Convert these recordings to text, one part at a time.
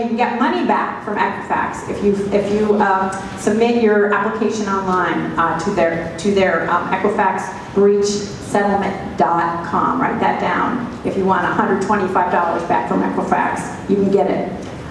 you can get money back from Equifax if you submit your application online to their EquifaxBreachSettlement.com. Write that down. If you want $125 back from Equifax, you can get it.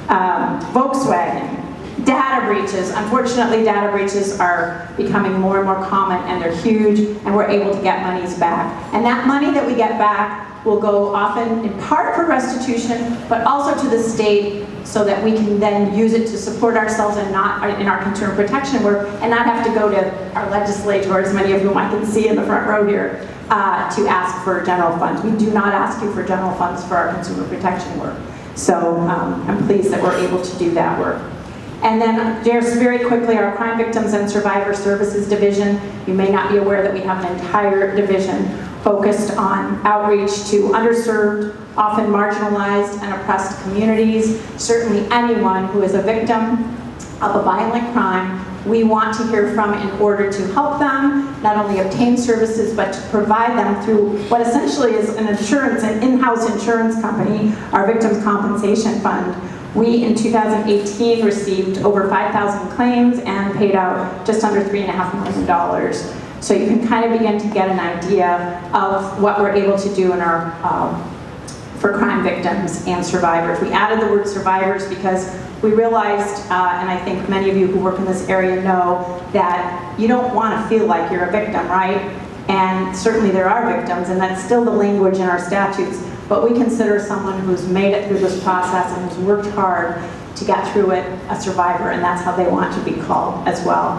Volkswagen. Data breaches. Unfortunately, data breaches are becoming more and more common, and they're huge, and we're able to get monies back. And that money that we get back will go often in part for restitution, but also to the state so that we can then use it to support ourselves and not in our consumer protection work, and not have to go to our legislators, many of whom I can see in the front row here, to ask for general funds. We do not ask you for general funds for our consumer protection work. So I'm pleased that we're able to do that work. And then just very quickly, our Crime Victims and Survivor Services Division. You may not be aware that we have an entire division focused on outreach to underserved, often marginalized and oppressed communities. Certainly anyone who is a victim of a violent crime, we want to hear from in order to help them not only obtain services, but to provide them through what essentially is an in-house insurance company, our Victims' Compensation Fund. We, in 2018, received over 5,000 claims and paid out just under $3.5 million. So you can kind of begin to get an idea of what we're able to do in our for crime victims and survivors. We added the word survivors because we realized, and I think many of you who work in this area know, that you don't want to feel like you're a victim, right? And certainly there are victims, and that's still the language in our statutes, but we consider someone who's made it through this process and who's worked hard to get through it a survivor, and that's how they want to be called as well.